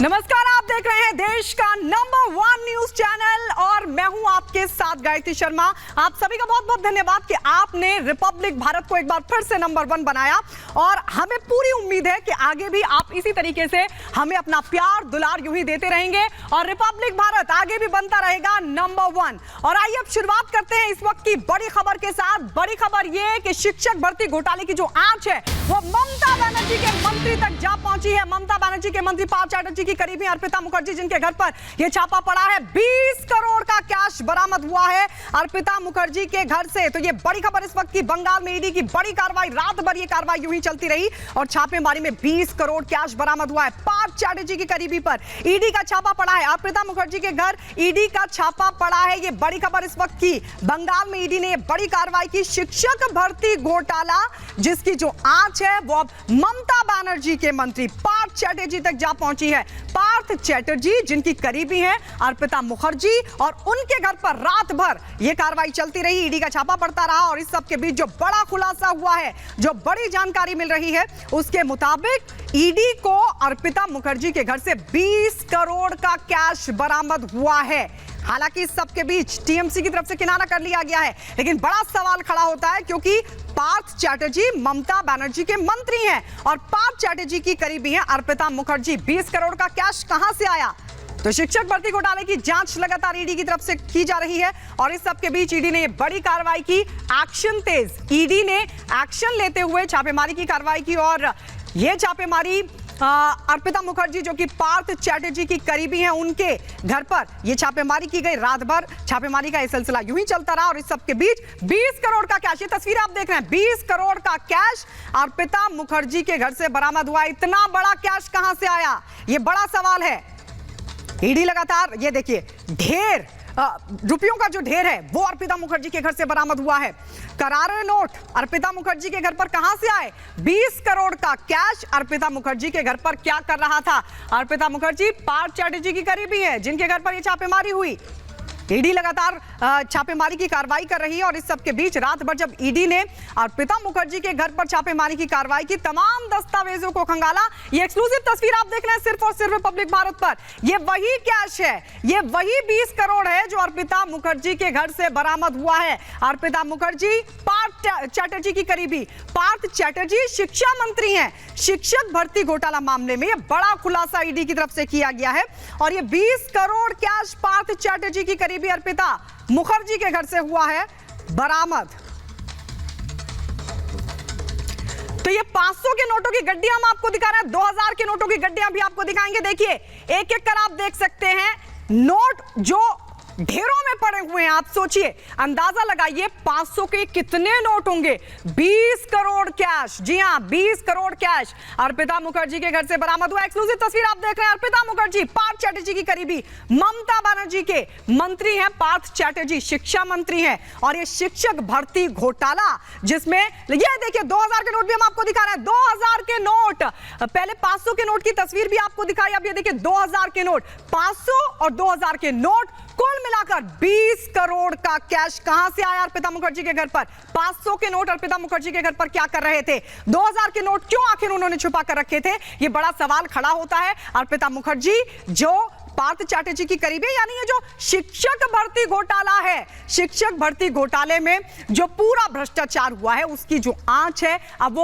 नमस्कार, आप देख रहे हैं देश का नंबर 1 न्यूज चैनल और मैं हूं आपके साथ गायत्री शर्मा। आप सभी का बहुत बहुत धन्यवाद कि आपने रिपब्लिक भारत को एक बार फिर से नंबर 1 बनाया और हमें पूरी उम्मीद है कि आगे भी आप इसी तरीके से हमें अपना प्यार दुलार यूं ही देते रहेंगे और रिपब्लिक भारत आगे भी बनता रहेगा नंबर 1। और आइए अब शुरुआत करते हैं इस वक्त की बड़ी खबर के साथ। बड़ी खबर यह है कि शिक्षक भर्ती घोटाले की जो आंच है वो ममता बनर्जी के मंत्री तक जा पहुंची है। ममता बनर्जी के मंत्री पार्थ चैटर्जी की करीबी अर्पिता मुखर्जी, जिनके घर पर यह छापा पड़ा है, 20 करोड़ का कैश बरामद हुआ है अर्पिता मुखर्जी के घर से। तो ये बड़ी खबर इस वक्त की। बंगाल में ईडी की बड़ी कार्रवाई, रात भर ये कार्रवाई यूं ही चलती रही और छापेमारी में 20 करोड़ कैश बरामद हुआ है। पार्थ चैटर्जी की करीबी पर ईडी का छापा पड़ा है। अर्पिता मुखर्जी के घर ईडी का छापा पड़ा है। ये बड़ी खबर इस वक्त की। बंगाल में ईडी ने बड़ी कार्रवाई की। शिक्षक भर्ती घोटाला जिसकी जो आंच है वो अब ममता बनर्जी के मंत्री पार्थ चैटर्जी तक जा पहुंची है। पार्थ चैटर्जी जिनकी करीबी हैं अर्पिता मुखर्जी और उनके घर पर रात भर यह कार्रवाई चलती रही, ईडी का छापा पड़ता रहा और इस सब के बीच जो बड़ा खुलासा हुआ है, जो बड़ी जानकारी मिल रही है, उसके मुताबिक ईडी को अर्पिता मुखर्जी के घर से 20 करोड़ का कैश बरामद हुआ है। हालांकि इस सब के बीच टीएमसी की तरफ से किनारा कर लिया गया है, लेकिन बड़ा सवाल खड़ा होता है क्योंकि पार्थ चैटर्जी ममता बनर्जी के मंत्री हैं और पार्थ चैटर्जी की करीबी हैं अर्पिता मुखर्जी। 20 करोड़ का कैश कहां से आया? तो शिक्षक भर्ती घोटाले की जांच लगातार ईडी की तरफ से की जा रही है और इस सब के बीच ईडी ने बड़ी कार्रवाई की। एक्शन तेज, ईडी ने एक्शन लेते हुए छापेमारी की कार्रवाई की और यह छापेमारी अर्पिता मुखर्जी जो कि पार्थ चैटर्जी की करीबी हैं, उनके घर पर यह छापेमारी की गई। रात भर छापेमारी का यह सिलसिला यूं ही चलता रहा और इस सब के बीच 20 करोड़ का कैश, ये तस्वीर आप देख रहे हैं, 20 करोड़ का कैश अर्पिता मुखर्जी के घर से बरामद हुआ। इतना बड़ा कैश कहां से आया, यह बड़ा सवाल है। ईडी लगातार, ये देखिए, ढेर रुपयों का जो ढेर है वो अर्पिता मुखर्जी के घर से बरामद हुआ है। करारे नोट अर्पिता मुखर्जी के घर पर कहां से आए? 20 करोड़ का कैश अर्पिता मुखर्जी के घर पर क्या कर रहा था? अर्पिता मुखर्जी पार्थ चैटर्जी की करीबी है जिनके घर पर यह छापेमारी हुई। ईडी लगातार छापेमारी की कार्रवाई कर रही है और इस सब के बीच रात भर जब ईडी ने अर्पिता मुखर्जी के घर पर छापेमारी की कार्रवाई की, तमाम दस्तावेजों को खंगाला। ये एक्सक्लूसिव तस्वीर आप देख रहे हैं सिर्फ और सिर्फ रिपब्लिक भारत पर। ये वही कैश है, ये वही 20 करोड़ है जो अर्पिता मुखर्जी के घर से बरामद हुआ है। अर्पिता मुखर्जी पार्थ चैटर्जी की करीबी। पार्थ चैटर्जी शिक्षा मंत्री हैं। शिक्षक भर्ती घोटाला मामले में यह बड़ा खुलासा ईडी की तरफ से किया गया है और ये 20 करोड़ कैश पार्थ चैटर्जी की करीबी अर्पिता मुखर्जी के घर से हुआ है बरामद। तो ये 500 के नोटों की गड्डियां हम आपको दिखा रहे हैं, 2000 के नोटों की गड्डियां भी आपको दिखाएंगे। देखिए, एक एक कर आप देख सकते हैं नोट जो ढेरों में पड़े हुए हैं। आप सोचिए, अंदाजा लगाइए 500 के कितने नोट होंगे। 20 करोड़ कैश, जी हां, 20 करोड़ कैश अर्पिता मुखर्जी के घर से बरामद हुआ। एक्सक्लूसिव तस्वीर आप देख रहे हैं। अर्पिता मुखर्जी पार्थ चैटर्जी की करीबी, ममता बनर्जी के मंत्री हैं पार्थ चैटर्जी, शिक्षा मंत्री हैं और ये शिक्षक भर्ती घोटाला जिसमें ये देखिए 2000 के नोट भी हम आपको दिखा रहे हैं। 2000 के नोट, पहले 500 के नोट की तस्वीर भी आपको दिखाई, अब ये देखिए 2000 के नोट। 500 और 2000 के नोट कुल मिलाकर 20 करोड़ का कैश कहां से आया अर्पिता मुखर्जी के घर पर? 500 के नोट अर्पिता मुखर्जी के घर पर क्या कर रहे थे? 2000 के नोट क्यों आखिर उन्होंने छुपा कर रखे थे? यह बड़ा सवाल खड़ा होता है। अर्पिता मुखर्जी जो पार्थ चैटर्जी की करीबी, यानी ये जो शिक्षक भर्ती घोटाला है, शिक्षक भर्ती घोटाले में जो पूरा भ्रष्टाचार हुआ है उसकी जो आंच है अब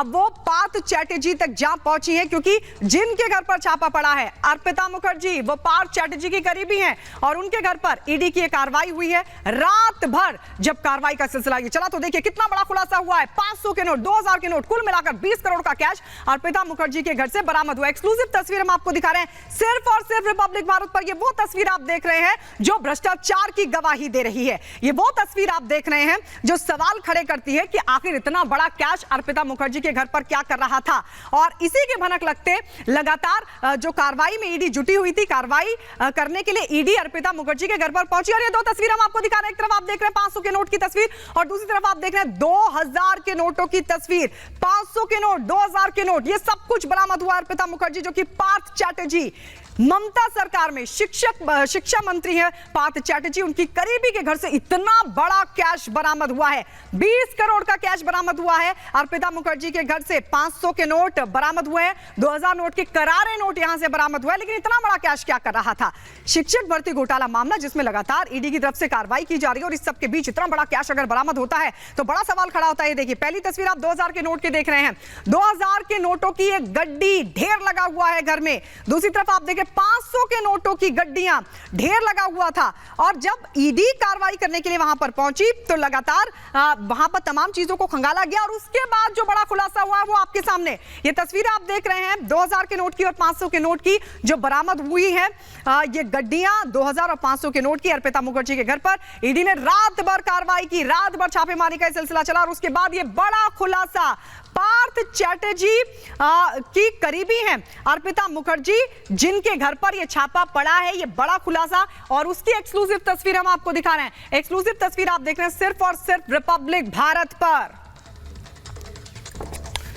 वो पार्थ चैटर्जी तक जा पहुंची है क्योंकि जिनके घर पर छापा पड़ा है अर्पिता मुखर्जी वो पार्थ चैटर्जी की करीबी हैं और उनके घर पर ईडी की कार्रवाई हुई है। रात भर जब कार्रवाई का सिलसिला ये चला तो देखिए कितना बड़ा खुलासा हुआ है। 500 के नोट, 2000 के नोट, कुल मिलाकर 20 करोड़ का कैश अर्पिता मुखर्जी के घर से बरामद हुआ। एक्सक्लूसिव तस्वीर हम आपको दिखा रहे हैं सिर्फ और सिर्फ रिपब्लिक भारत पर। ये वो तस्वीर आप देख रहे हैं जो भ्रष्टाचार की गवाही दे रही है। ये वो तस्वीर आप देख रहे हैं जो सवाल खड़े करती है कि आखिर इतना बड़ा कैश अर्पिता मुखर्जी के घर पर क्या कर रहा था। और इसी के भनक लगते लगातार जो कार्रवाई में ईडी जुटी हुई थी, कार्रवाई करने के लिए ईडी अर्पिता मुखर्जी के घर पर पहुंची और ये दो तस्वीर हम आपको दिखा रहे हैं। एक तरफ आप देख रहे हैं 500 के नोट की तस्वीर और दूसरी तरफ आप देख रहे हैं 2000 के नोटों की तस्वीर। 500 के नोट, 2000 के नोट, ये सब कुछ बरामद हुआ अर्पिता मुखर्जी जो कि पार्थ चैटर्जी ममता सरकार में शिक्षा मंत्री हैं पार्थ चैटर्जी, उनकी करीबी के घर से इतना बड़ा कैश बरामद हुआ है। 20 करोड़ का कैश बरामद हुआ है। अर्पिता मुखर्जी के घर से 500 के नोट बरामद हुए हैं, 2000 नोट के करारे नोट यहां से बरामद हुआ है। लेकिन इतना बड़ा कैश क्या कर रहा था? शिक्षक भर्ती घोटाला मामला, जिसमें लगातार ईडी की तरफ से कार्रवाई की जा रही है, और इस सब के बीच इतना बड़ा कैश अगर बरामद होता है तो बड़ा सवाल खड़ा होता है। देखिए, पहली तस्वीर आप 2000 के नोट के देख रहे हैं। 2000 के नोटों की एक गड्डी ढेर लगा हुआ है घर में। दूसरी तरफ आप देखें 500 के नोटों की गड्डियां ढेर लगा हुआ था। और जब ईडी कार्रवाई करने के लिए वहां पर पहुंची तो लगातार वहां पर तमाम चीजों को खंगाला गया, और उसके बाद जो बड़ा खुलासा हुआ वो आपके सामने ये तस्वीर आप देख रहे हैं। 2000 के नोट की और 500 के नोट की जो बरामद हुई है, ये गड्डियां 2000 और 500 के नोट की अर्पिता मुखर्जी के घर पर ईडी ने रात भर कार्रवाई की, रात भर छापेमारी का सिलसिला चला, और उसके बाद ये बड़ा खुलासा पार्थ चैटर्जी की करीबी हैं अर्पिता मुखर्जी, जिनके घर पर यह छापा पड़ा है। यह बड़ा खुलासा और उसकी एक्सक्लूसिव तस्वीर हम आपको दिखा रहे हैं। एक्सक्लूसिव तस्वीर आप देख रहे हैं सिर्फ और सिर्फ रिपब्लिक भारत पर।